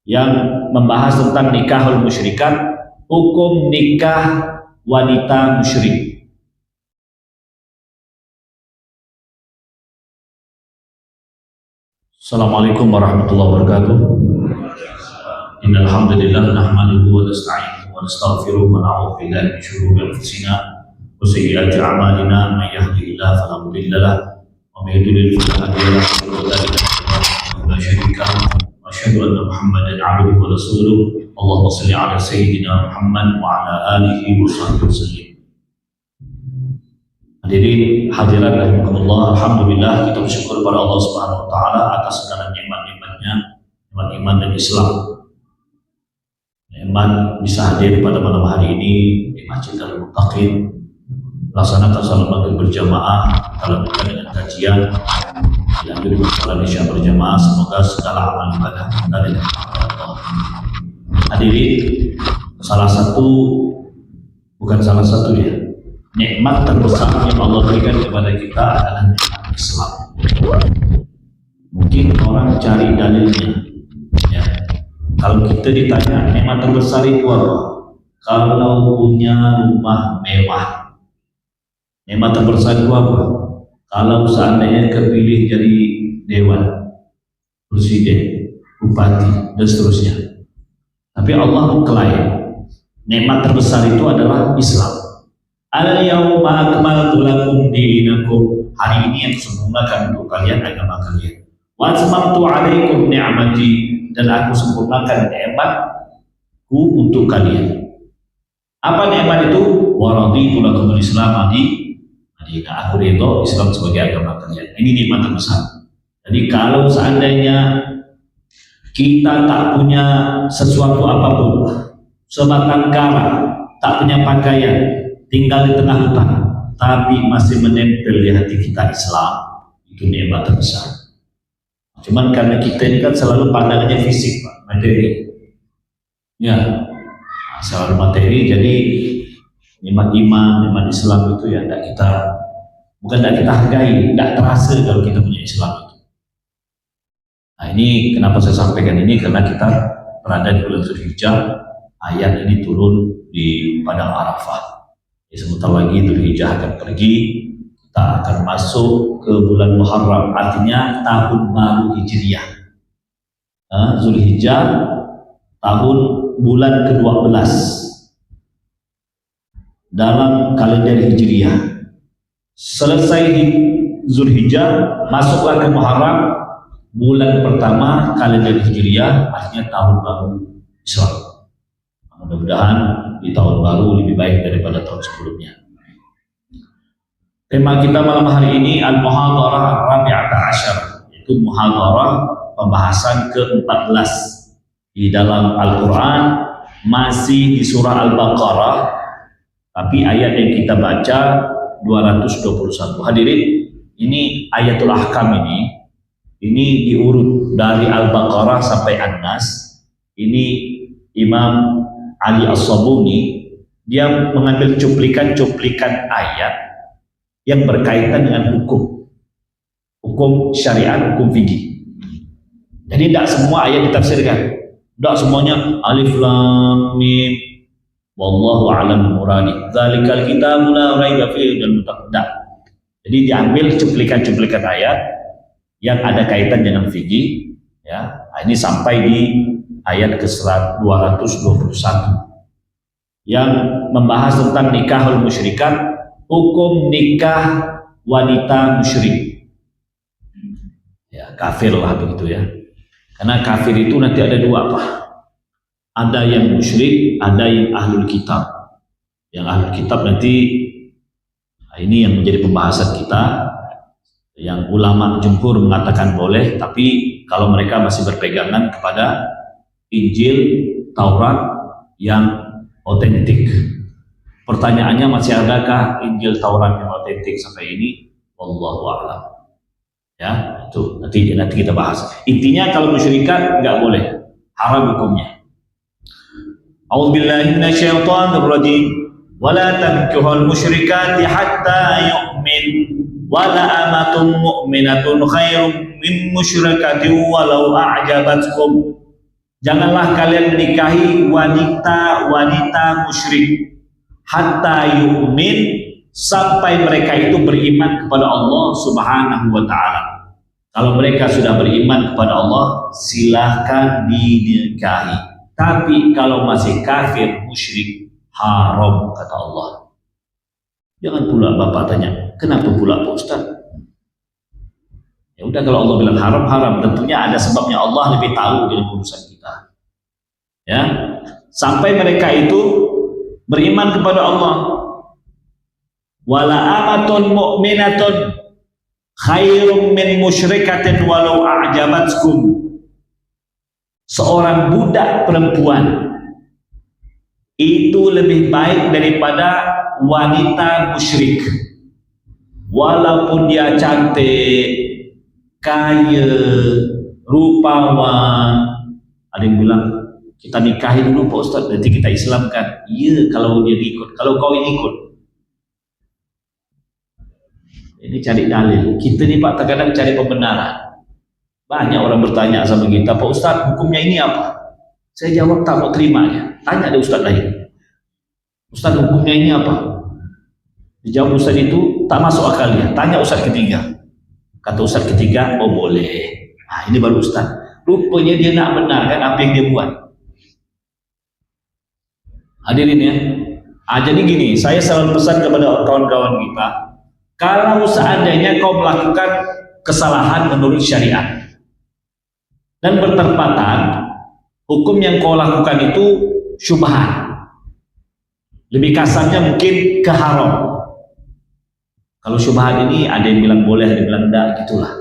yang membahas tentang nikahul musyrikat, hukum nikah wanita musyrik. Assalamualaikum warahmatullahi wabarakatuh. Innal hamdalillah nahmaduhu wa nasta'inuhu wa nastaghfiruh wa na'udzu billahi min shururi anfusina wa sayyiati a'malina, may yahdihillahu fala mudilla lahu wa may yudlil fala hadiya lahu, la syarika lahu, wa asyhadu anna Muhammadan 'abduhu wa rasuluh. Allahumma shalli 'ala sayyidina Muhammad wa 'ala alihi wa sahbihi wasallam. Hadirin hadirat rahimakumullah, alhamdulillah kita bersyukur kepada Allah Subhanahu wa taala atas segala nikmat-nikmatnya, nikmat iman dan Islam. Nikmat bisa hadir pada malam hari ini di Masjid Al-Muttaqin, melaksanakan salat maghrib berjamaah, dalam dengan kajian, dilanjutkan dengan salat isya berjamaah. Semoga segala amal ibadah kita dari Allah. Hadirin, bukan salah satu ya, nikmat terbesar yang Allah berikan kepada kita adalah nikmat Islam. Mungkin orang cari dalilnya, ya. Kalau kita ditanya nikmat terbesar itu apa? Kalau punya rumah mewah. Nikmat terbesar itu apa? Kalau seandainya kepilih jadi dewan, presiden, bupati, dan seterusnya. Tapi Allah mengklaim nikmat terbesar itu adalah Islam. Al-yawma akmaltu lakum dinakum, hari ini yang sempurnakan untuk kalian agama kalian. Wa atmamtu 'alaikum ni'mati, dan aku sempurnakan nikmatku untuk kalian. Apa nikmat itu? Wa raditu lakum al-islam aku ridho Islam sebagai agama kalian. Ini nikmat terbesar. Jadi kalau seandainya kita tak punya sesuatu apapun, sebatang kara, tak punya pakaian, tinggal di tengah hutan, tapi masih menempel di hati kita Islam, itu nikmat terbesar. Cuman karena kita ini kan selalu pandangannya fisik, Pak, materi. Ya, selalu materi, jadi nikmat iman, nikmat Islam itu ya bukan tidak kita hargai, tidak terasa kalau kita punya Islam itu. Nah, ini kenapa saya sampaikan ini, karena kita berada di bulan Dzulhijjah, ayat ini turun di Padang Arafah. Sebentar lagi Dzulhijjah akan pergi, kita akan masuk ke bulan Muharram, artinya tahun baru Hijriah. Dzulhijjah tahun bulan ke-12 dalam kalender Hijriah. Selesai Dzulhijjah, masuklah ke Muharram, bulan pertama kalender Hijriah, artinya tahun baru Islam. Mudah-mudahan di tahun baru lebih baik daripada tahun sebelumnya. Tema kita malam hari ini Al-Muhadharah Ar-Rabi'ata Asyar, yaitu muhadharah pembahasan ke-14 di dalam Al-Quran, masih di surah Al-Baqarah, tapi ayat yang kita baca 221. Hadirin, ini ayatul ahkam ini diurut dari Al-Baqarah sampai An-Nas. Ini Imam Ali As-Sabuni, dia mengambil cuplikan-cuplikan ayat yang berkaitan dengan hukum syariat, hukum fikih. Jadi tidak semua ayat ditafsirkan, tidak semuanya alif lam mim wallahu a'lam muradi dzalikal kitabu la raiba fihi dan mutaqaddim. Jadi diambil cuplikan-cuplikan ayat yang ada kaitan dengan fikih, ya. Nah, ini sampai di ayat ke-221 yang membahas tentang nikahul musyrikat, hukum nikah wanita musyrik. Ya, kafir lah begitu ya. Karena kafir itu nanti ada dua, Pak. Ada yang musyrik, ada yang ahlul kitab. Yang ahlul kitab nanti, nah ini yang menjadi pembahasan kita. Yang ulama jumhur mengatakan boleh, tapi kalau mereka masih berpegangan kepada Injil, Taurat yang otentik. Pertanyaannya, masih adakah Injil, Taurat yang otentik sampai ini? Wallahu a'lam. Ya, itu nanti kita bahas. Intinya kalau musyrikat nggak boleh, haram hukumnya. A'udzubillahi minasyaitonir rajim. Wala tankihul musyrikati hatta yu'min. Wala amatun mu'minatun khairum min musyrikatin walau a'jabatkum. Janganlah kalian menikahi wanita-wanita musyrik hatta yu'min, sampai mereka itu beriman kepada Allah Subhanahu wa taala. Kalau mereka sudah beriman kepada Allah, silahkan dinikahi. Tapi kalau masih kafir musyrik, haram kata Allah. Jangan pula Bapak tanya, kenapa pula Pak Ustaz? Ya udah, kalau Allah bilang haram, haram. Tentunya ada sebabnya, Allah lebih tahu dalam urusan kita. Ya, sampai mereka itu beriman kepada Allah. Wala amatun mu'minatun khairum min musyrikatin walau a'jabatkum. Seorang budak perempuan itu lebih baik daripada wanita musyrik, walaupun dia cantik, kaya, rupawan. Ada yang bilang, kita nikahi dulu Pak Ustaz, nanti kita Islamkan. Iya, kalau dia ikut, kalau kau ini ikut. Ini cari dalil. Kita ni Pak terkadang cari pembenaran. Banyak orang bertanya sama kita, Pak Ustaz, hukumnya ini apa? Saya jawab tak mau terimanya. Tanya ada Ustaz lain. Ustaz, hukumnya ini apa? Dijawab Ustaz itu tak masuk akalnya. Tanya Ustaz ketiga. Kata Ustaz ketiga, oh boleh. Nah, ini baru Ustaz. Rupanya dia nak benarkan apa yang dia buat. Hadirin ya. Jadi gini, saya selalu pesan kepada kawan-kawan kita, kalau seandainya kau melakukan kesalahan menurut syariat dan bertepatan, hukum yang kau lakukan itu syubhat. Lebih kasarnya mungkin keharam. Kalau syubhat ini ada yang bilang boleh, ada yang bilang enggak, gitulah.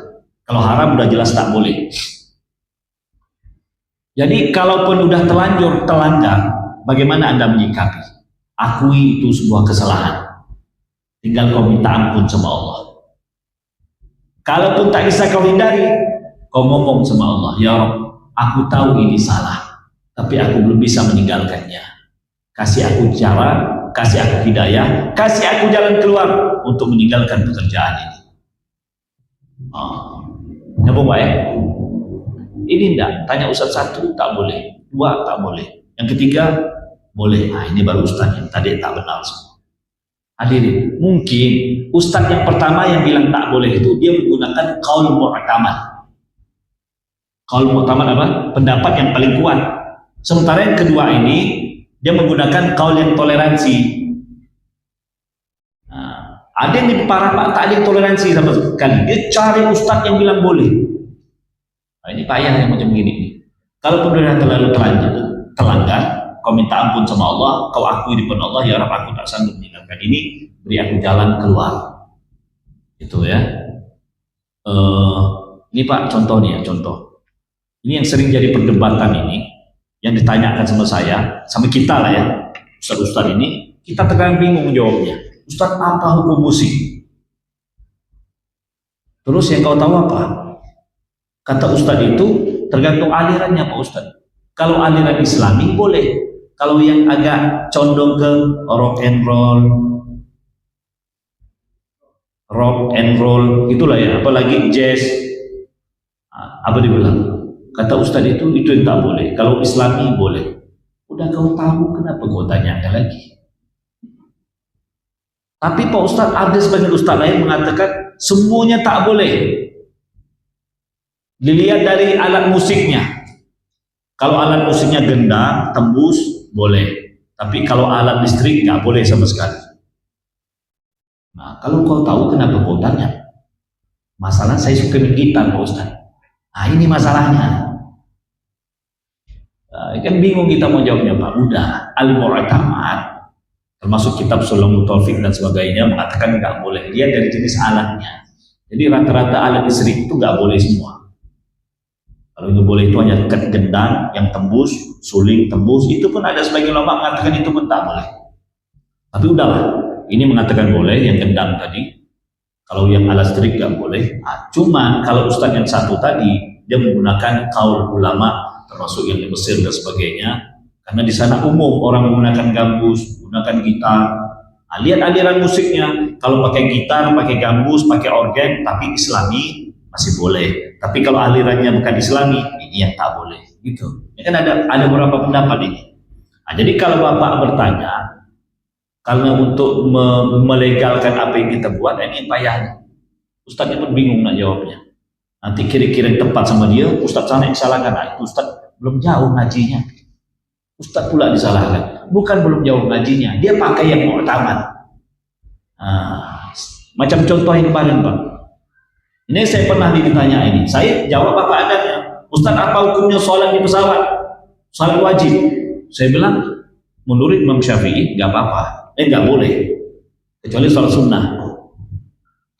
Kalau haram udah jelas tak boleh. Jadi kalaupun udah terlanjur telanggar, bagaimana Anda menyikapi? Akui itu sebuah kesalahan. Tinggal kau minta ampun sama Allah. Kalaupun tak bisa kau hindari, kau ngomong sama Allah, ya Rabb, aku tahu ini salah, tapi aku belum bisa meninggalkannya. Kasih aku cara, kasih aku hidayah, kasih aku jalan keluar untuk meninggalkan pekerjaan ini. Nyambung Pak ya? Ini enggak, tanya Ustaz satu tak boleh, dua tak boleh, yang ketiga boleh. Nah, ini baru Ustaz yang tadi tak benar semua. Hadirin, mungkin Ustaz yang pertama yang bilang tak boleh itu dia menggunakan qaul mu'tamad. Qaul mu'tamad apa? Pendapat yang paling kuat. Sementara yang kedua ini dia menggunakan qaul yang toleransi. Nah, ada yang di para Pak tak ada yang toleransi sama sekali. Dia cari Ustaz yang bilang boleh. Nah, ini payah yang macam gini. Kalau sudah terlalu terlanggar, kau minta ampun sama Allah, kau akui di depan Allah, ya Rabb, aku tak sanggup meninggalkan ini, beri aku jalan keluar. Itu ya. Ini Pak contoh nih ya, contoh. Ini yang sering jadi perdebatan ini, yang ditanyakan sama saya, sama kita lah ya, Ustaz-Ustaz ini, kita terkadang bingung jawabnya. Ustaz, apa hukum musik? Terus yang kau tahu apa? Kata Ustaz itu tergantung alirannya Pak Ustaz. Kalau aliran Islami boleh. Kalau yang agak condong ke rock and roll itulah ya, apalagi jazz, apa dibilang? Kata Ustadz itu yang tak boleh. Kalau Islami boleh. Udah kau tahu, kenapa kau tanya lagi? Tapi Pak Ustadz, ada sebagian Ustadz lain mengatakan semuanya tak boleh. Dilihat dari alat musiknya. Kalau alat musiknya gendang, tembus, boleh. Tapi kalau alat listrik nggak boleh sama sekali. Nah, kalau kau tahu, kenapa kau tanya? Masalah saya suka main gitar Pak Ustaz. Nah, ini masalahnya. Kan bingung kita mau jawabnya Pak. Udah, al-mu'tamad, termasuk kitab Sulamul Taufik dan sebagainya, mengatakan nggak boleh. Lihat dari jenis alatnya. Jadi rata-rata alat listrik itu nggak boleh semua. Kalau itu boleh itu hanya gendang yang tembus, suling tembus, itu pun ada sebagian ulama mengatakan itu pun tak boleh. Tapi udahlah, ini mengatakan boleh yang gendang tadi. Kalau yang alat listrik nggak boleh. Nah, cuman kalau Ustadz yang satu tadi dia menggunakan kaul ulama, termasuk yang di Mesir dan sebagainya, karena di sana umum orang menggunakan gambus, menggunakan gitar. Nah, lihat aliran musiknya, kalau pakai gitar, pakai gambus, pakai organ, tapi Islami masih boleh. Tapi kalau alirannya bukan Islami, ini yang tak boleh. Gitu. Ini kan ada beberapa pendapat ini. Nah, jadi kalau Bapak bertanya, karena untuk melegalkan apa yang kita buat, ini payahnya. Ustadznya pun bingung nak jawabnya. Nanti kira-kira tepat sama dia, Ustadz sana yang salahkan. Nah, itu Ustadz belum jauh ngajinya. Ustadz pula disalahkan. Bukan belum jauh ngajinya, dia pakai yang mu'tamad. Macam contoh yang kemarin Pak. Ini saya pernah ditanya ini. Saya jawab apa adanya. Ustadz, apa hukumnya sholat di pesawat? Sholat wajib. Saya bilang, menurut Imam Syafi'i nggak apa-apa. Nggak boleh. Kecuali sholat sunnah.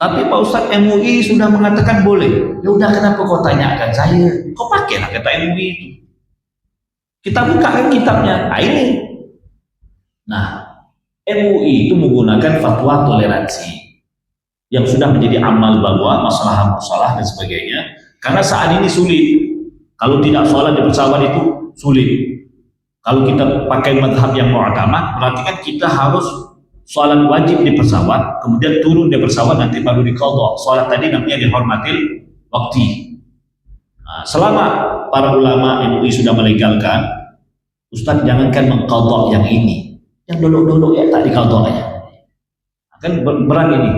Tapi Pak Ustadz, MUI sudah mengatakan boleh. Ya udah, kenapa kau tanyakan saya? Kau pakailah kata MUI itu. Kita buka kan kitabnya. Nah ini. Nah, MUI itu menggunakan fatwa toleransi yang sudah menjadi amal bahwa masalah dan sebagainya. Karena saat ini sulit. Kalau tidak sholat di pesawat itu sulit. Kalau kita pakai madhab yang mu'tamad, berarti kan kita harus sholat wajib di pesawat, kemudian turun di pesawat, nanti baru diqadha. Sholat tadi namanya dihormatil waktu. Nah, selama para ulama MUI sudah melegalkan, Ustadz jangankan mengqadha yang ini, yang dulu-dulu ya tak diqadha aja. Kan berat ini,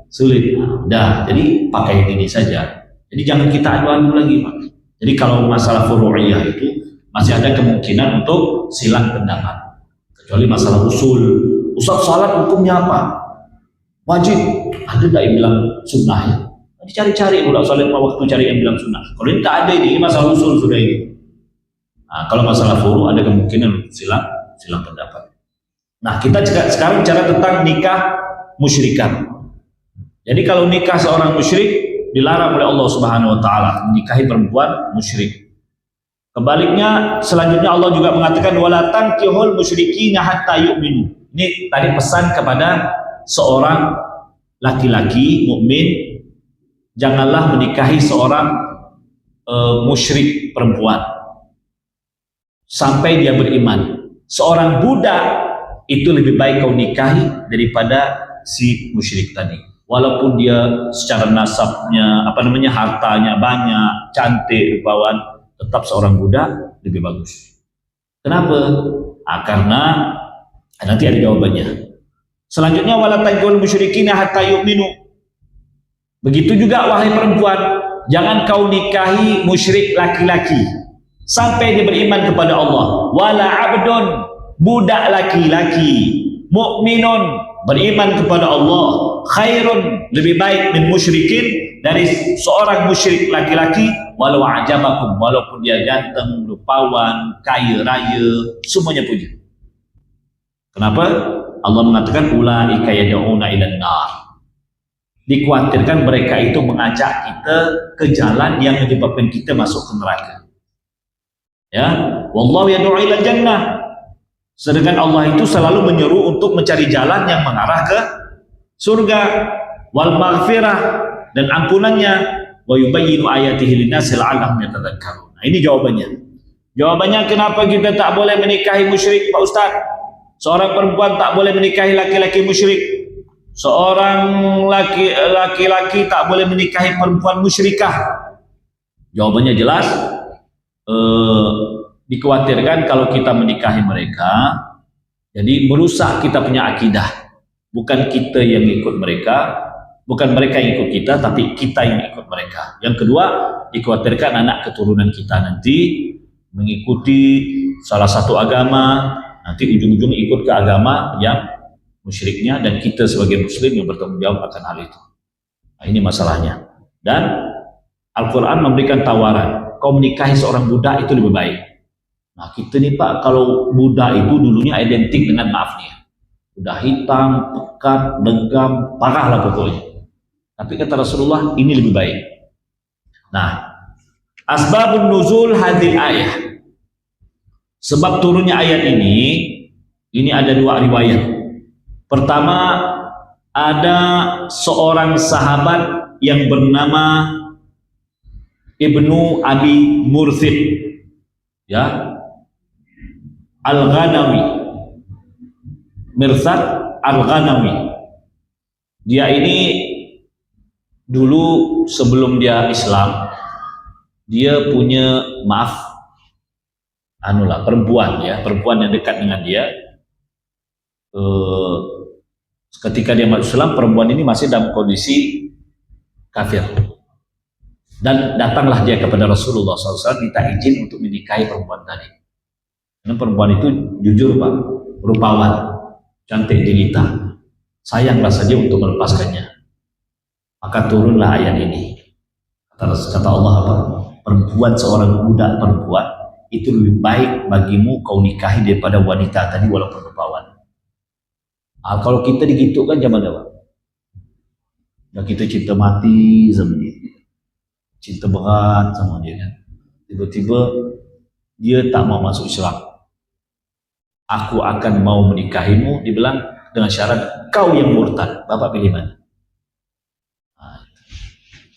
sulit. Nah, jadi pakai yang ini saja. Jadi jangan kita adu-adu lagi, Pak. Jadi kalau masalah furu'iyah itu masih ada kemungkinan untuk silang pendapat. Kecuali masalah usul. Ustaz, salat hukumnya apa? Wajib. Ada tak yang bilang sunnah ya? Dicari-cari pula salat waktu cari yang bilang sunnah. Kalau ini tak ada, ini masalah usul sudah ini. Nah, kalau masalah furu ada kemungkinan silang pendapat. Nah, kita sekarang bicara tentang nikah musyrikan. Jadi kalau nikah seorang musyrik dilarang oleh Allah Subhanahu wa taala menikahi perempuan musyrik. Kebaliknya, selanjutnya Allah juga mengatakan wala tankihul musyrikina hatta yu'minu. Ini tadi pesan kepada seorang laki-laki mukmin, janganlah menikahi seorang musyrik perempuan sampai dia beriman. Seorang budak itu lebih baik kau nikahi daripada si musyrik tadi. Walaupun dia secara nasabnya, hartanya banyak, cantik, rupawan, tetap seorang budak lebih bagus. Kenapa? Karena nanti ada jawabannya. Selanjutnya wala tankihul musyrikina hatta yu'minu. Begitu juga wahai perempuan, jangan kau nikahi musyrik laki-laki sampai dia beriman kepada Allah. Wala abdun, budak laki-laki, mukminun, beriman kepada Allah, khairun, lebih baik min musyrikin, dari seorang musyrik laki-laki, walau ajabakum, walaupun dia ganteng, rupawan, kaya raya, semuanya puji. Kenapa? Allah mengatakan ulaika yad'una ilan nar. Dikhawatirkan mereka itu mengajak kita ke jalan yang menyebabkan kita masuk ke neraka. Ya, wallahu yad'u ilal jannah. Sedangkan Allah itu selalu menyeru untuk mencari jalan yang mengarah ke surga, wal maghfirah, dan ampunannya, wa yubayyinu ayatihi linnasi la'allahum yatadhakkarun. Nah, ini jawabannya. Jawabannya kenapa kita tak boleh menikahi musyrik, Pak Ustaz? Seorang perempuan tak boleh menikahi laki-laki musyrik. Seorang laki-laki tak boleh menikahi perempuan musyrikah. Jawabannya jelas. Dikhawatirkan kalau kita menikahi mereka, jadi merusak kita punya akidah. Bukan kita yang ikut mereka, bukan mereka yang ikut kita, tapi kita yang ikut mereka. Yang kedua, dikhawatirkan anak keturunan kita nanti mengikuti salah satu agama, nanti ujung-ujung ikut ke agama yang musyriknya, dan kita sebagai muslim yang bertanggung jawab akan hal itu. Nah, ini masalahnya. Dan Al-Quran memberikan tawaran, kau menikahi seorang budak itu lebih baik. Nah, kita nih Pak, kalau budak itu dulunya identik dengan maafnya. Udah hitam, pekat, dengkam, parah lah pokoknya. Tapi kata Rasulullah, ini lebih baik. Nah, asbabun nuzul hadil ayah. Sebab turunnya ayat ini ada dua riwayat. Pertama, ada seorang sahabat yang bernama Ibnu Abi Murthid, ya, Al-Ghanawi, Mirsad Al-Ghanawi. Dia ini dulu sebelum dia Islam, dia punya perempuan ya, perempuan yang dekat dengan dia. Ketika dia masuk Islam, perempuan ini masih dalam kondisi kafir. Dan datanglah dia kepada Rasulullah SAW minta izin untuk menikahi perempuan tadi. Karena perempuan itu jujur Pak, rupawan, cantik jelita. Sayang rasanya untuk melepaskannya. Maka turunlah ayat ini. Kata Allah apa? Perempuan, seorang budak perempuan itu lebih baik bagimu kau nikahi daripada wanita tadi walaupun rupawan. Kalau kita digitukan zaman apa? Ya kita cinta mati sama dia, cinta berat sama dia kan. Tiba-tiba dia tak mau masuk Islam. Aku akan mau menikahimu, dibilang dengan syarat kau yang murtad. Bapak pilih mana?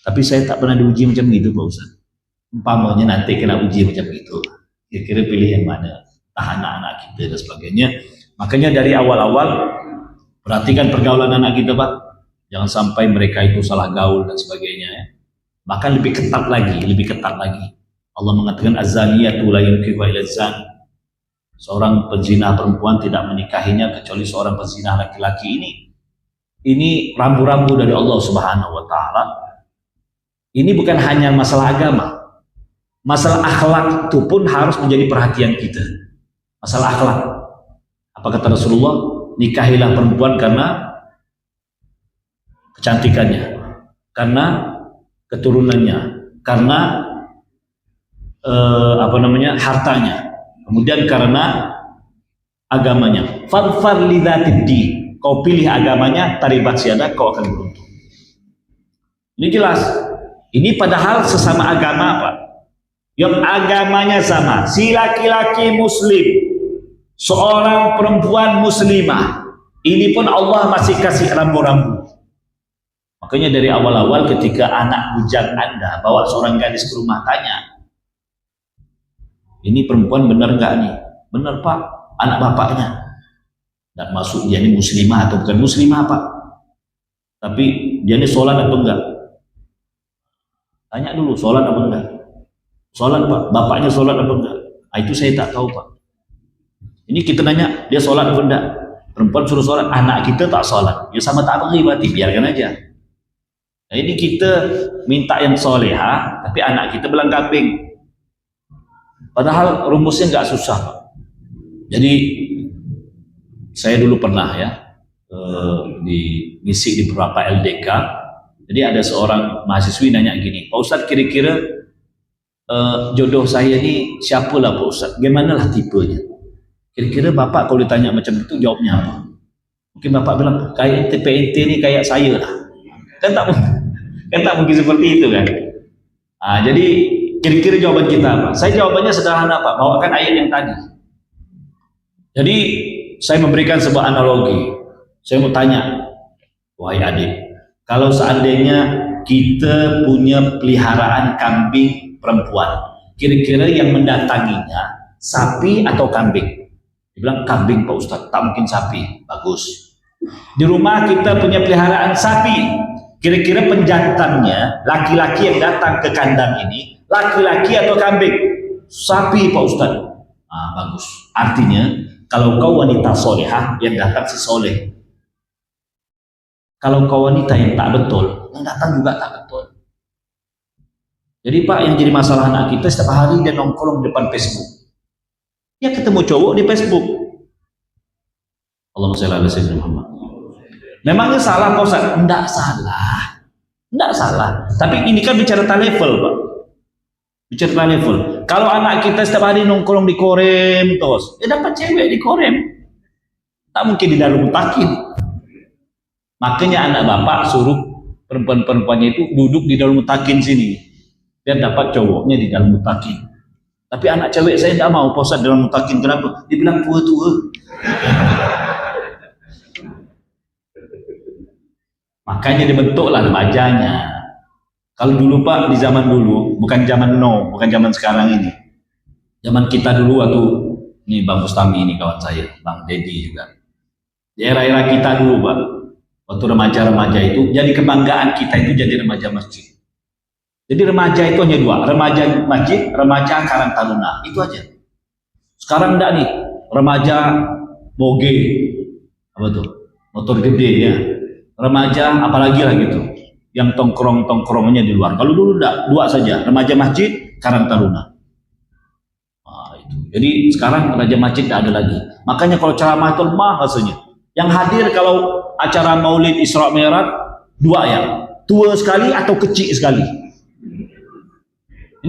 Tapi saya tak pernah diuji macam itu Pak Ustaz. Umpamanya nanti kena uji macam itu, kira-kira pilih yang mana? Tahan anak-anak kita dan sebagainya. Makanya dari awal-awal perhatikan pergaulan anak kita Pak. Jangan sampai mereka itu salah gaul dan sebagainya ya. Bahkan lebih ketat lagi. Allah mengatakan az-zaniyatu la yankihu illa zan. Seorang penzina perempuan tidak menikahinya kecuali seorang penzina laki-laki. Ini rambu-rambu dari Allah Subhanahu wa taala. Ini bukan hanya masalah agama. Masalah akhlak itu pun harus menjadi perhatian kita. Masalah akhlak. Apa kata Rasulullah? Nikahilah perempuan karena kecantikannya, karena keturunannya, karena hartanya, kemudian karena agamanya. Fadfar lidzatid din. Kau pilih agamanya, taribat siada, kau akan beruntung. Ini jelas. Ini padahal sesama agama Pak. Yang agamanya sama. Si laki-laki muslim, seorang perempuan muslimah, ini pun Allah masih kasih rambu-rambu. Makanya dari awal-awal ketika anak bujang Anda bawa seorang gadis ke rumah, tanya, ini perempuan benar nggak nih? Benar Pak, anak bapaknya. Dan masuk dia ini muslimah atau bukan muslimah Pak, tapi dia ini sholat atau enggak? Tanya dulu, sholat apa enggak? Sholat Pak, bapaknya sholat apa enggak? Itu saya tak tahu Pak. Ini kita nanya, dia sholat apa enggak? Perempuan suruh sholat, anak kita tak sholat. Ya sama tak pergi berarti, biarkan aja. Nah ini kita minta yang soleha, tapi anak kita belang kambing. Padahal rumusnya nggak susah Pak. Jadi saya dulu pernah ya ngisi di beberapa LDK. Jadi ada seorang mahasiswi nanya gini, Pak Ustadz kira-kira jodoh saya ini siapalah Pak Ustadz? Gimana lah tipenya? Kira-kira Bapak kalau ditanya macam itu jawabnya apa? Mungkin Bapak bilang kayak TPNT ini kayak saya lah. Kan tak mungkin seperti itu kan? Jadi kira-kira jawaban kita apa? Saya jawabannya sederhana Pak, bawakan ayat yang tadi. Jadi saya memberikan sebuah analogi. Saya mau tanya, wahai adik, kalau seandainya kita punya peliharaan kambing perempuan, kira-kira yang mendatanginya sapi atau kambing? Dibilang kambing Pak Ustadz, tak mungkin sapi. Bagus. Di rumah kita punya peliharaan sapi, kira-kira penjantannya laki-laki yang datang ke kandang ini laki-laki atau kambing? Sapi Pak Ustadz. Bagus. Artinya kalau kau wanita solehah, yang datang si soleh. Kalau kau wanita yang tak betul, yang datang juga tak betul. Jadi Pak, yang jadi masalah anak kita setiap hari dia nongkrong depan Facebook. Dia ketemu cowok di Facebook. Allahumma shalli ala sayyidina Muhammad. Memangnya salah Pak Ustaz? Enggak salah. Enggak salah. Tapi ini kan bicara level Pak. Bicara level. Kalau anak kita setiap hari nongkrong di korem terus, ya dapat cewek di korem. Tak mungkin di dalam mutakin. Makanya anak bapak suruh perempuan-perempuannya itu duduk di dalam mutakin sini. Biar dapat cowoknya di dalam mutakin. Tapi anak cewek saya tidak mau posat dalam mutakin. Kenapa? Dia bilang tua-tua. Makanya dibentuklah remajanya. Kalau dulu Pak, di zaman dulu, bukan zaman bukan zaman sekarang ini. Zaman kita dulu waktu, ini Bang Bustami ini kawan saya, Bang Dedi juga. Di era-era kita dulu Pak, waktu remaja-remaja itu, jadi kebanggaan kita itu jadi remaja masjid. Jadi remaja itu hanya dua, remaja masjid, remaja Karang Taruna, itu aja. Sekarang enggak nih, remaja moge, apa tuh, motor gede ya, remaja apalagi lah gitu, yang tongkrongnya di luar. Kalau dulu enggak, dua saja, remaja masjid, Karang Taruna. Nah, itu. Jadi sekarang remaja masjid enggak ada lagi. Makanya kalau ceramah itu lemah rasanya. Yang hadir kalau acara Maulid Isra Mi'raj dua ya, tua sekali atau kecil sekali.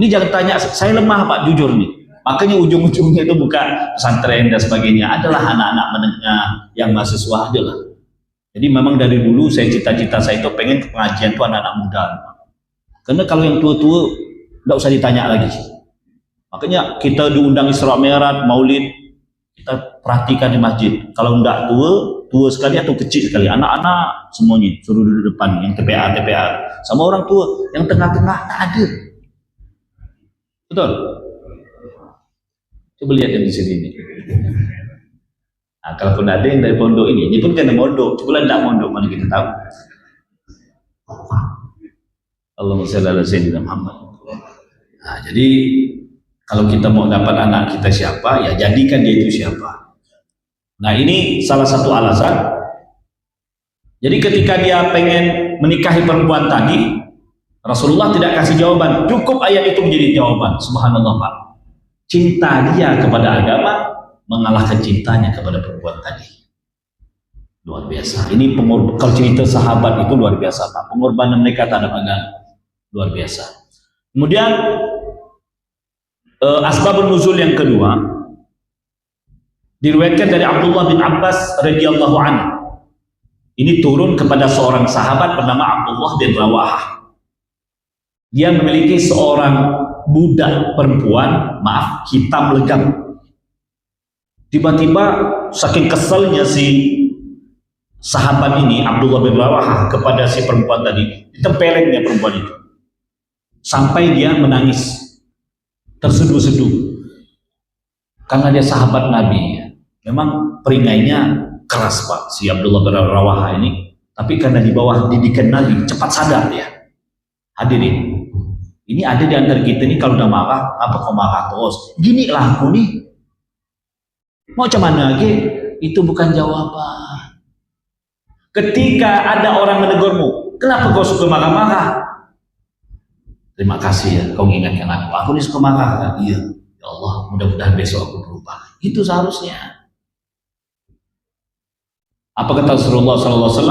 Ini jangan tanya, saya lemah Pak, jujur nih. Makanya ujung-ujungnya itu buka pesantren dan sebagainya, adalah anak-anak menengah yang mahasiswa adalah. Jadi memang dari dulu cita-cita saya itu pengen pengajian itu anak-anak muda. Karena kalau yang tua-tua nggak usah ditanya lagi. Makanya kita diundang Isra Mi'raj, Maulid, kita perhatikan di masjid. Kalau nggak tua sekali atau kecil sekali, anak-anak semuanya suruh duduk depan, yang TPA, sama orang tua, yang tengah-tengah tak ada. Betul? Coba lihat yang di sini nih. Nah, kalaupun ada yang dari pondok ini pun kena mondok. Coba tidak mondok, mana kita tahu. Allahumma shalli ala sayyidina Muhammad. Nah, jadi kalau kita mau dapat anak kita siapa, ya jadikan dia itu siapa. Nah, ini salah satu alasan. Jadi ketika dia pengen menikahi perempuan tadi, Rasulullah tidak kasih jawaban, cukup ayat itu menjadi jawaban. Subhanallah Pak. Cinta dia kepada agama mengalahkan cintanya kepada perempuan tadi. Luar biasa. Ini kalau cerita sahabat itu luar biasa Pak. Pengorbanan mereka terhadap agama luar biasa. Kemudian asbabun nuzul yang kedua diriwayatkan dari Abdullah bin Abbas radhiyallahu anhu. Ini turun kepada seorang sahabat bernama Abdullah bin Rawahah. Dia memiliki seorang budak perempuan, maaf, hitam legam. Tiba-tiba saking keselnya si sahabat ini, Abdullah bin Rawahah, kepada si perempuan tadi, ditempelengnya perempuan itu. Sampai dia menangis, terseduh-seduh. Karena dia sahabat Nabi. Ya. Memang peringainya keras Pak, si Abdullah bin Rawahah ini. Tapi karena di bawah didikan Nabi, cepat sadar dia. Hadirin. Ini ada di antara kita nih kalau udah marah, apa kau marah terus? Gini lah aku nih. Mau macam mana lagi? Itu bukan jawaban. Ketika ada orang menegurmu, kenapa kau suka marah-marah? Terima kasih ya, kau mengingatkan aku. Aku ini suka marah. Iya, ya Allah, mudah-mudahan besok aku berubah. Itu seharusnya. Apa kata Rasulullah SAW?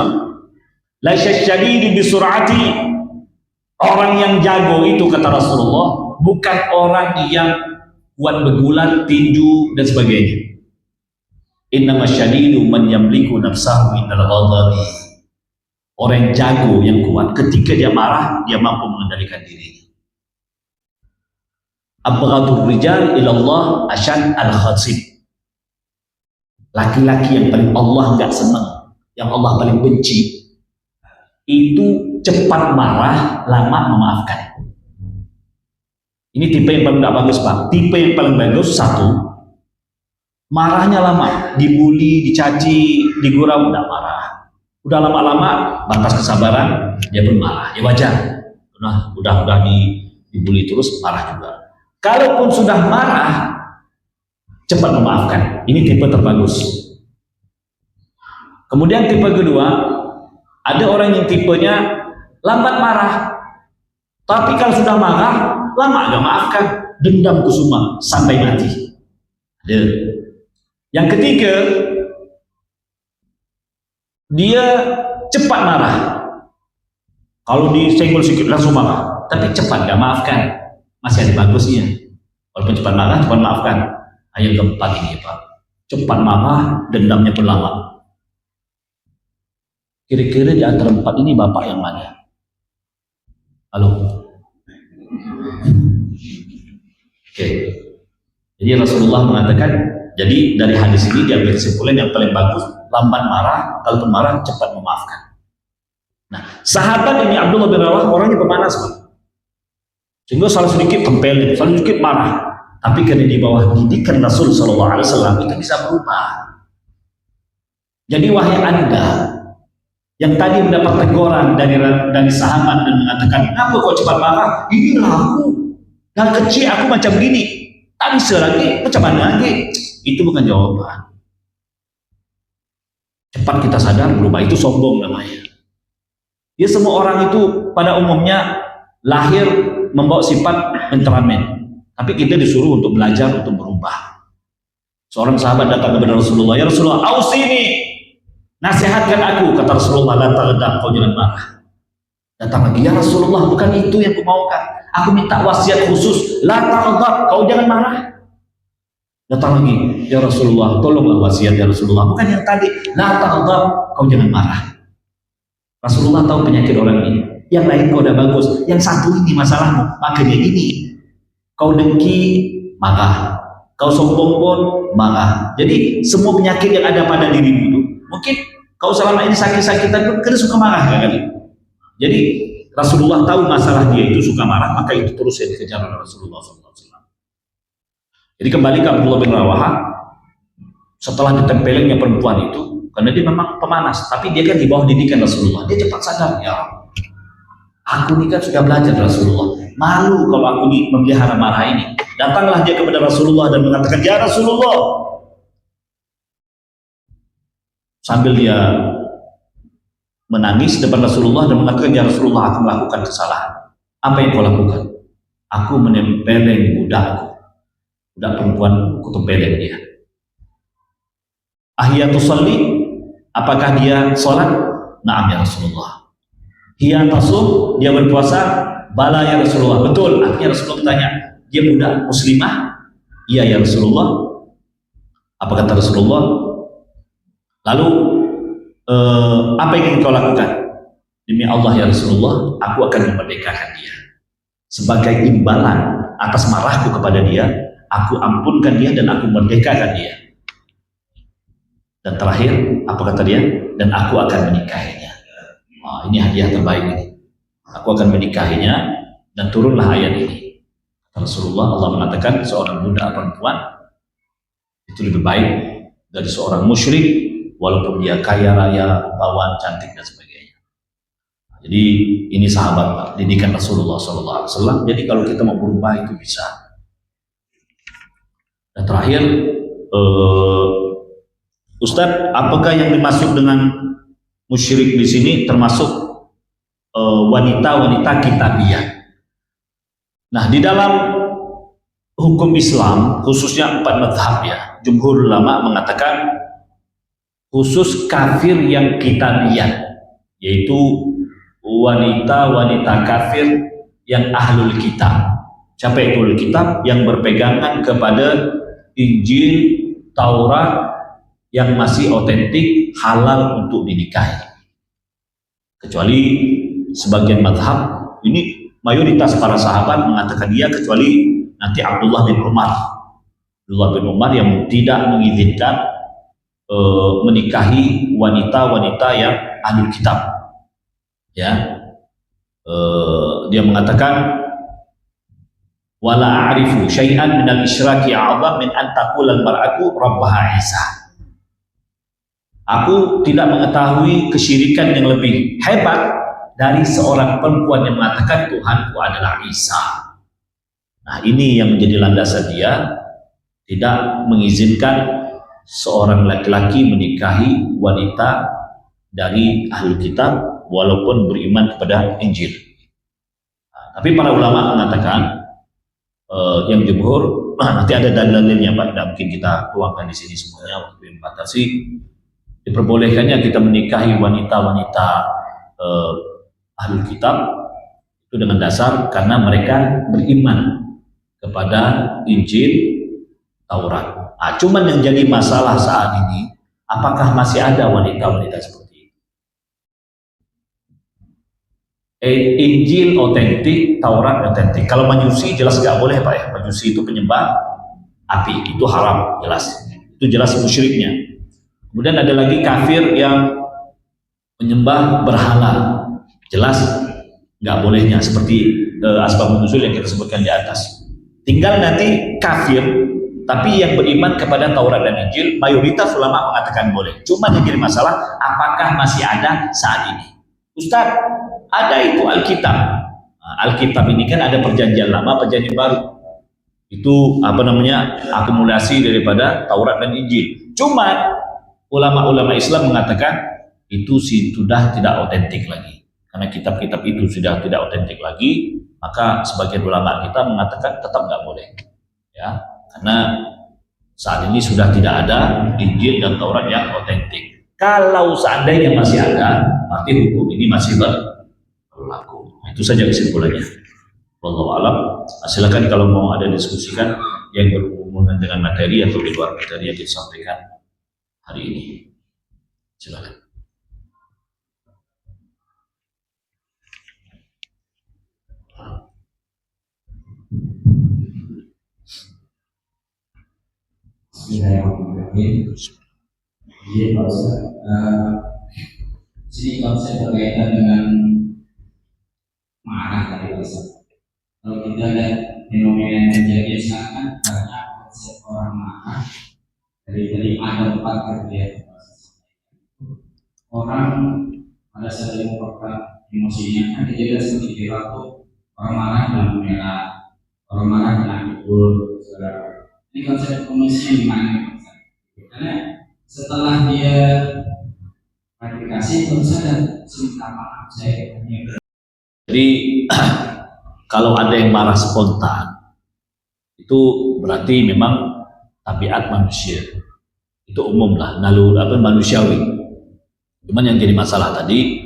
La syadidi bisur'ati. Orang yang jago itu, kata Rasulullah, bukan orang yang kuat begulat, tinju dan sebagainya. Innama syadidu man yamliku nafsahu indal ghadabi. Orang yang jago, yang kuat, ketika dia marah, dia mampu mengendalikan dirinya. Abghadur rijal ilallah asyad al-khasib. Laki-laki yang paling Allah nggak senang, yang Allah paling benci, itu cepat marah, lama memaafkan. Ini tipe yang paling bagus Pak. Tipe yang paling bagus, satu, marahnya lama, dibully, dicaci, digurau, udah marah. Udah lama-lama batas kesabaran, dia pun marah. Ya wajar. Nah, udah dibully terus, marah juga. Kalaupun sudah marah, cepat memaafkan. Ini tipe terbagus. Kemudian tipe kedua, ada orang yang tipenya lambat marah, tapi kalau sudah marah, lama gak maafkan, dendam kusuma sampai mati. Ada. Yang ketiga, dia cepat marah. Kalau disenggol sedikit langsung marah, tapi cepat gak maafkan. Masih ada bagusnya. Walaupun cepat marah, cepat maafkan. Yang keempat ini Pak, cepat marah, dendamnya pun lama. Kira-kira di antara empat ini bapak yang mana? Halo? Oke. Jadi Rasulullah mengatakan, jadi dari hadis ini diambil kesimpulan yang paling bagus, lambat marah, kalaupun marah cepat memaafkan. Nah, sahabat ini Abdullah bin Rawahah orangnya pemanas Pak. Sehingga salah sedikit tempel, salah sedikit marah. Tapi karena di bawah didikan Rasul SAW itu bisa berubah. Jadi wahai Anda yang tadi mendapat teguran dari sahabat dan mengatakan, kenapa kau cepat marah? Inilah aku, yang kecil aku macam gini. Tak bisa lagi, macam mana lagi? Itu bukan jawaban. Cepat kita sadar berubah, itu sombong namanya. Ya, semua orang itu pada umumnya lahir membawa sifat temperamen, tapi kita disuruh untuk belajar untuk berubah. Seorang sahabat datang kepada Rasulullah, ya Rasulullah, ausini, nasihatkan aku. Kata Rasulullah, la taghdab, kau jangan marah. Datang lagi, ya Rasulullah, bukan itu yang kumaukan. Aku minta wasiat khusus, la taghdab, kau jangan marah. Datang lagi, ya Rasulullah, tolonglah wasiat ya Rasulullah. Bukan yang tadi, la taghdab, kau jangan marah. Rasulullah tahu penyakit orang ini. Yang lain kau udah bagus, yang satu ini masalahmu, makanya ini. Kau dengki, marah. Kau sombong pun, marah. Jadi semua penyakit yang ada pada dirimu itu, mungkin kau selama ini sakit-sakitan pun kena suka marah kan? Jadi Rasulullah tahu masalah dia itu suka marah, maka itu terus yang dikejar oleh Rasulullah SAW. Jadi kembali ke Abdullah bin Rawaha, setelah ditempelingnya perempuan itu, karena dia memang pemanas, tapi dia kan di bawah didikan Rasulullah, dia cepat sadar, ya aku ini kan sudah belajar Rasulullah, malu kalau aku ini memelihara marah ini. Datanglah dia kepada Rasulullah dan mengatakan, ya Rasulullah, sambil dia menangis depan Rasulullah dan mengatakan, ya Rasulullah, aku melakukan kesalahan. Apa yang kau lakukan? Aku menempeleng budakku, budak perempuan, aku tempeleng dia. Ahiyatu sholli, apakah dia sholat? Naam ya Rasulullah. Hiya tasum, dia berpuasa? Bala ya Rasulullah. Betul. Akhirnya Rasulullah bertanya, dia budak muslimah? Iya ya Rasulullah. Apa kata Rasulullah? Lalu apa yang ingin kau lakukan? Demi Allah ya Rasulullah, aku akan memerdekakan dia. Sebagai imbalan atas marahku kepada dia, aku ampunkan dia dan aku merdekakan dia. Dan terakhir, apa kata dia? Dan aku akan menikahinya. Wah, ini hadiah terbaik ini. Aku akan menikahinya, dan turunlah ayat ini. Rasulullah, Allah mengatakan seorang budak perempuan itu lebih baik dari seorang musyrik, walaupun dia kaya raya, rupawan, cantik dan sebagainya. Jadi ini sahabat Pak, didikan Rasulullah SAW. Jadi kalau kita mau berubah itu bisa. Dan terakhir, Ustadz, apakah yang dimaksud dengan musyrik di sini termasuk wanita-wanita kitabiah? Nah, di dalam hukum Islam, khususnya 4 mazhab ya, jumhur ulama mengatakan khusus kafir yang kitabiah, yaitu wanita-wanita kafir yang ahlul kitab. Siapa itu ahlul kitab? Yang berpegangan kepada Injil, Taurat yang masih otentik, halal untuk dinikahi. Kecuali sebagian mazhab, ini mayoritas para sahabat mengatakan dia, kecuali nanti Abdullah bin Umar. Abdullah bin Umar yang tidak mengizinkan menikahi wanita-wanita yang ahlul kitab. Ya, dia mengatakan, wala a'rifu syai'an minal isyraki a'zam min an taqula al-mar'atu rabbaha Isa. Aku tidak mengetahui kesyirikan yang lebih hebat dari seorang perempuan yang mengatakan Tuhanku adalah Isa. Nah, ini yang menjadi landasan dia tidak mengizinkan seorang laki-laki menikahi wanita dari ahlul kitab walaupun beriman kepada Injil. Nah, tapi para ulama mengatakan yang jumhur, nanti ada dalilnya Pak, tidak mungkin kita tuangkan di sini semuanya, waktu yang membatasi. Diperbolehkannya kita menikahi wanita-wanita ahlul kitab itu dengan dasar karena mereka beriman kepada Injil, Taurat. Nah, cuman yang jadi masalah saat ini, apakah masih ada wanita-wanita seperti itu? Injil otentik, Taurat otentik. Kalau Majusi jelas nggak boleh Pak ya. Majusi itu penyembah api, itu haram jelas. Itu jelas musyriknya. Kemudian ada lagi kafir yang menyembah berhala, jelas nggak bolehnya, seperti asbabun nuzul yang kita sebutkan di atas. Tinggal nanti kafir tapi yang beriman kepada Taurat dan Injil, mayoritas ulama mengatakan boleh. Cuma yang jadi masalah, apakah masih ada saat ini? Ustaz, ada itu Alkitab. Alkitab ini kan ada perjanjian lama, perjanjian baru. Itu apa namanya, akumulasi daripada Taurat dan Injil. Cuma ulama-ulama Islam mengatakan itu sudah tidak otentik lagi. Karena kitab-kitab itu sudah tidak otentik lagi, maka sebagian ulama kita mengatakan tetap nggak boleh. Ya, karena saat ini sudah tidak ada Injil dan Taurat yang otentik. Kalau seandainya masih ada, berarti hukum ini masih berlaku. Nah, itu saja kesimpulannya. Wallahu a'lam. Silakan kalau mau ada diskusikan yang berhubungan dengan materi atau di luar materi yang disampaikan hari ini. Silakan. Bismillahirrahmanirrahim. Jadi Pak Ustaz, sini konsep berkaitan dengan marah tadi Pak Ustaz. Kalau kita lihat fenomena yang terjadi sekarang kan banyak konsep orang marah dari ada 4 kriteria. Orang pada saat dia mengungkapkan emosinya kan kejadian seperti perilaku orang marah dalam merah, orang marah dalam pukul, saudara. Ini konsep emosinya di mana Pak Ustaz? Karena setelah dia klarifikasi tentu saja minta maaf saya. Jadi kalau ada yang marah spontan itu berarti memang tabiat manusia, itu umum lah, naluri apa manusiawi. Cuman yang jadi masalah tadi,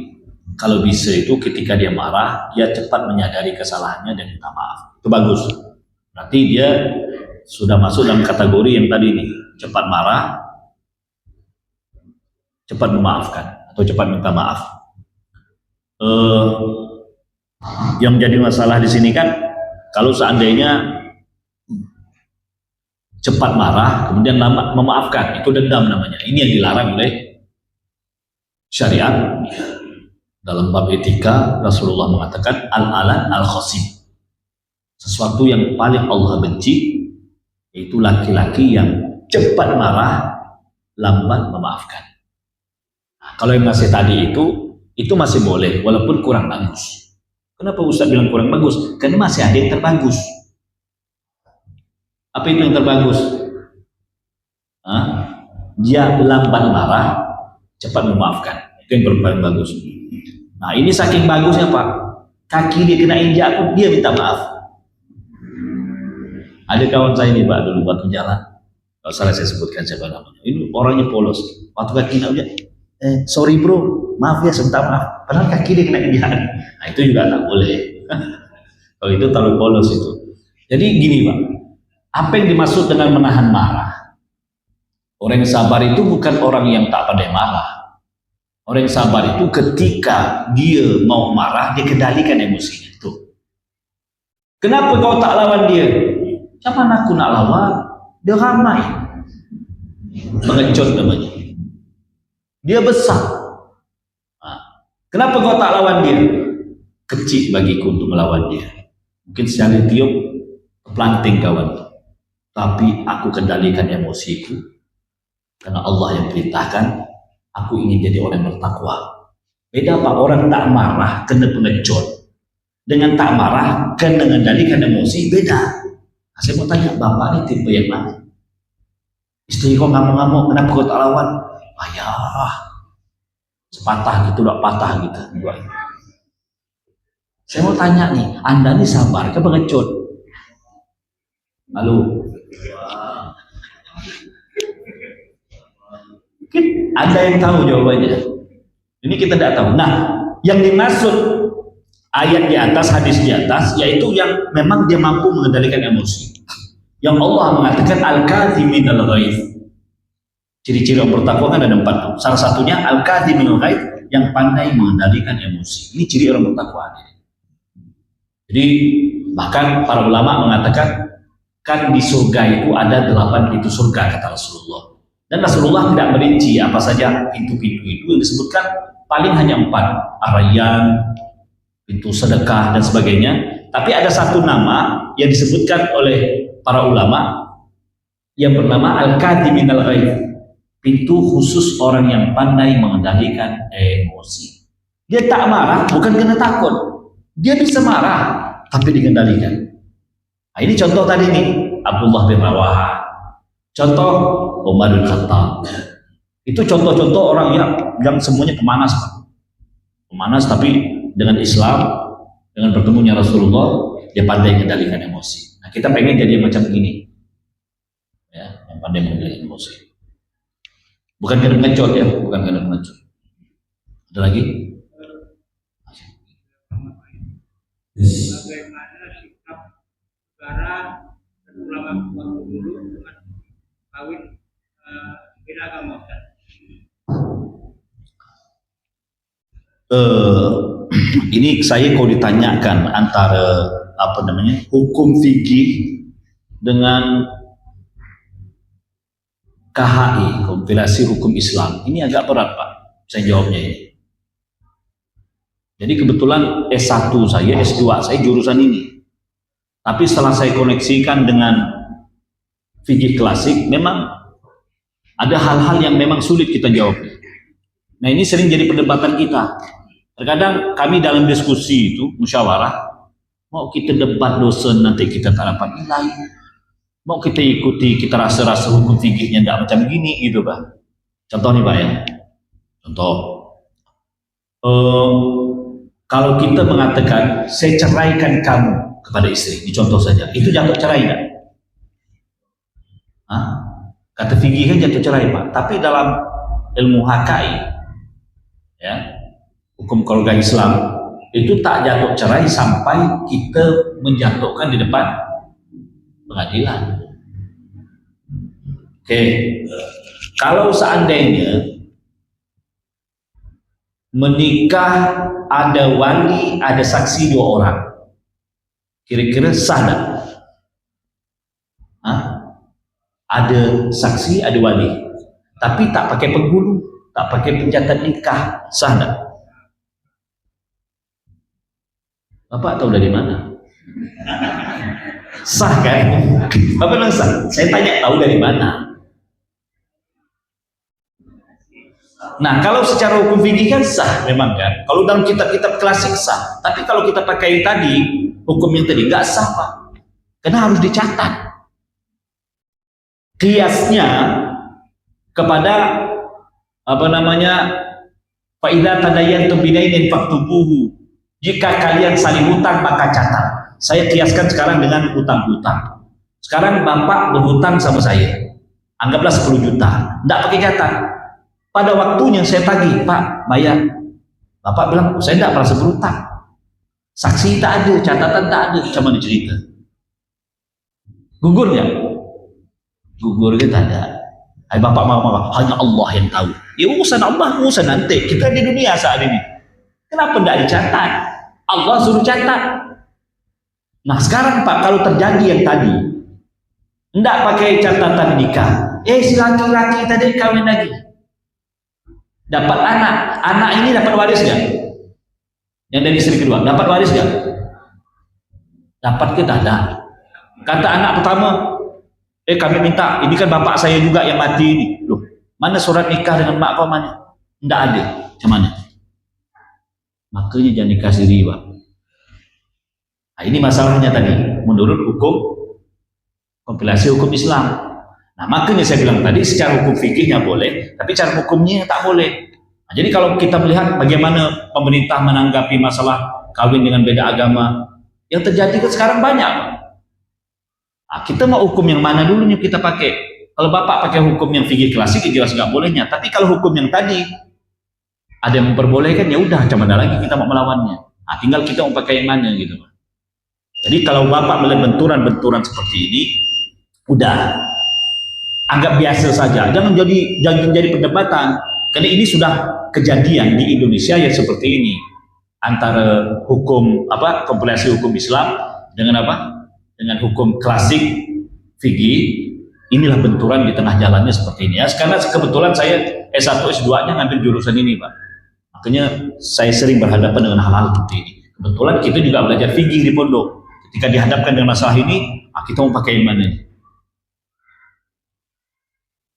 kalau bisa itu ketika dia marah dia cepat menyadari kesalahannya dan minta maaf, itu bagus. Berarti dia sudah masuk dalam kategori yang tadi nih, cepat marah, cepat memaafkan atau cepat minta maaf. Yang jadi masalah di sini kan kalau seandainya cepat marah kemudian lama memaafkan, itu dendam namanya. Ini yang dilarang oleh syariat. Dalam bab etika Rasulullah mengatakan al-alan al-khosim, sesuatu yang paling Allah benci yaitu laki-laki yang cepat marah, lambat memaafkan. Nah, kalau yang masih tadi itu masih boleh walaupun kurang bagus. Kenapa Ustaz bilang kurang bagus? Karena masih ada yang terbagus. Apa itu yang terbagus? Dia lambat marah, cepat memaafkan. Itu yang paling bagus. Nah, ini saking bagusnya Pak, kaki dia kena injak, dia minta maaf. Ada kawan saya ini Pak dulu waktu jalan, kalau salah saya sebutkan siapa namanya, ini orangnya polos. Waktu kaki nak sorry bro, maaf ya, sebentar maaf. Padahal kaki dia kena injak. Nah, itu juga tak boleh. Kalau itu terlalu polos itu. Jadi gini Pak, apa yang dimaksud dengan menahan marah? Orang yang sabar itu bukan orang yang tak pandai marah. Orang yang sabar itu ketika dia mau marah, dia kendalikan emosinya itu. Kenapa kau tak lawan dia? Siapa aku nak lawan? Dia ramai. Pengecut namanya. Dia besar. Nah, kenapa kau tak lawan dia? Kecil bagiku untuk melawan dia. Mungkin secara tiup planting kawan. Tapi aku kendalikan emosiku. Karena Allah yang perintahkan, aku ingin jadi orang yang bertakwa. Beda Pak, orang tak marah kena pengecut. Dengan tak marah kena mengendalikan emosi, beda. Nah, saya mau tanya, Bapak ini tipe yang mana? Istri kau ngamuk-ngamuk, kenapa kau tak lawan? Ayah, sepatah gitu, udah patah gitu. Saya mau tanya nih, Anda ini sabar ke pengecut? Lalu, mungkin ada yang tahu jawabannya. Ini kita tidak tahu. Nah, yang dimaksud ayat di atas, hadis di atas, yaitu yang memang dia mampu mengendalikan emosi. Yang Allah mengatakan al-kadhiminal ghaidh. Ciri-ciri orang bertakwa kan ada 4. Salah satunya al-kadhiminal ghaidh, yang pandai mengendalikan emosi. Ini ciri orang bertakwa. Jadi bahkan para ulama mengatakan kan di surga itu ada 8 pintu surga kata Rasulullah. Dan Rasulullah tidak merinci apa saja pintu-pintu itu, yang disebutkan paling hanya 4. Ar-Rayyan, pintu sedekah dan sebagainya. Tapi ada satu nama yang disebutkan oleh para ulama yang bernama al-kadhiminal ghaidh, pintu khusus orang yang pandai mengendalikan emosi. Dia tak marah bukan karena takut, dia bisa marah tapi dikendalikan. Nah, ini contoh tadi nih, Abdullah bin Rawaha. Contoh Umar bin Khattab. Itu contoh-contoh orang yang semuanya pemanas, Pak. Pemanas, tapi dengan Islam, dengan bertemunya Rasulullah, dia pandai kendalikan emosi. Nah, kita pengen jadi macam ini, ya, yang pandai mengendalikan emosi. Bukan karena pengecut ya, bukan karena pengecut. Ada lagi? Bagaimana sikap negara dan ulama waktu dulu dengan kawin beda agama? Ini saya kalau ditanyakan antara hukum fikih dengan KHI, kompilasi hukum Islam, ini agak berat, Pak, saya jawabnya ini. Jadi kebetulan S1 saya, S2 saya jurusan ini, tapi setelah saya koneksikan dengan fikih klasik, memang ada hal-hal yang memang sulit kita jawab. Nah, ini sering jadi perdebatan kita. Terkadang kami dalam diskusi itu, musyawarah, mau kita debat dosen nanti kita tak dapat nilai, mau kita ikuti, kita rasa-rasa hukum fikihnya tidak macam gini, gitu, Pak. Contoh nih, Pak, ya. Contoh. Kalau kita mengatakan, saya ceraikan kamu kepada istri, ini contoh saja, itu jatuh cerai enggak? Kata fikih kan jatuh cerai, Pak. Tapi dalam ilmu HKI, ya, hukum keluarga Islam, itu tak jatuh cerai sampai kita menjatuhkan di depan pengadilan. Oke, kalau seandainya menikah ada wali, ada saksi 2 orang, kira-kira sah tak? Ada saksi, ada wali, tapi tak pakai penghulu, tak pakai pencatat nikah, sah tak? Bapak tahu dari mana? Sah kan? Bapak bilang sah. Saya tanya tahu dari mana? Nah, kalau secara hukum fikih kan sah memang kan. Kalau dalam kitab-kitab klasik sah. Tapi kalau kita pakai tadi, hukum yang tadi nggak sah, Pak. Karena harus dicatat. Kiasnya kepada fa idza tadayantum bidainin faktubuhu. Jika kalian saling hutang maka catat. Saya kiaskan sekarang dengan hutang-hutang. Sekarang Bapak berhutang sama saya, anggaplah 10 juta, tidak pakai catat. Pada waktunya saya tagih, Pak, bayar. Bapak bilang, saya tidak merasa berhutang. Saksi tak ada, catatan tak ada, cuma cerita. Gugur ya? Gugur kita ada. Hai Bapak marah, hanya Allah yang tahu. Ya urusan Allah, urusan nanti. Kita di dunia saat ini. Kenapa tidak dicatat? Allah suruh catat. Nah sekarang Pak, kalau terjadi yang tadi, tidak pakai catatan nikah, si laki-laki tadi kawin lagi, dapat anak ini dapat waris gak? Yang dari istri kedua, dapat waris gak? Dapat, kita ada. Kata anak pertama, kami minta, ini kan bapak saya juga yang mati ini. Loh, mana surat nikah dengan mak kau mana? Tidak ada, cuman. Makanya jangan dikasih riba. Nah, ini masalahnya tadi, menurut hukum kompilasi hukum Islam. Nah, makanya saya bilang tadi secara hukum fikihnya boleh, tapi cara hukumnya tak boleh. Nah, jadi kalau kita melihat bagaimana pemerintah menanggapi masalah kawin dengan beda agama, yang terjadi kan sekarang banyak. Nah, kita mau hukum yang mana dulu nih kita pakai? Kalau Bapak pakai hukum yang fikih klasik, jelas nggak bolehnya. Tapi kalau hukum yang tadi ada yang memperbolehkan, ya udah, macam mana lagi kita mau melawannya. Nah, tinggal kita mau pakai yang mana gitu. Jadi kalau Bapak melihat benturan-benturan seperti ini, udah anggap biasa saja. Jangan jadi perdebatan. Karena ini sudah kejadian di Indonesia yang seperti ini, antara hukum kompilasi hukum Islam dengan dengan hukum klasik fikih. Inilah benturan di tengah jalannya seperti ini ya. Karena kebetulan saya S1 S2-nya ngambil jurusan ini, Pak. Makanya saya sering berhadapan dengan hal-hal seperti ini. Kebetulan kita juga belajar fikih di pondok. Ketika dihadapkan dengan masalah ini, kita mau pakai yang mana?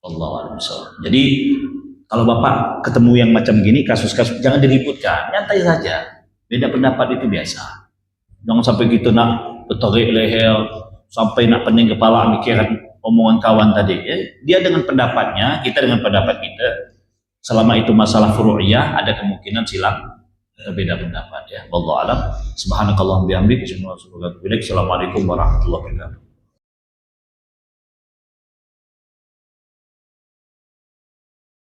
Allahuakbar. Jadi kalau Bapak ketemu yang macam gini, kasus-kasus, jangan diributkan, nyantai saja. Beda pendapat itu biasa. Jangan sampai kita nak betarik leher, sampai nak pening kepala mikiran omongan kawan tadi. Dia dengan pendapatnya, kita dengan pendapat kita. Selama itu masalah furu'iyah, ada kemungkinan silang berbeda pendapat ya. Wallahu a'lam. Subhanakallahumma bihamdika asyhadu an la ilaha illa anta astaghfiruka wa atubu ilaik. Assalamualaikum warahmatullahi wabarakatuh.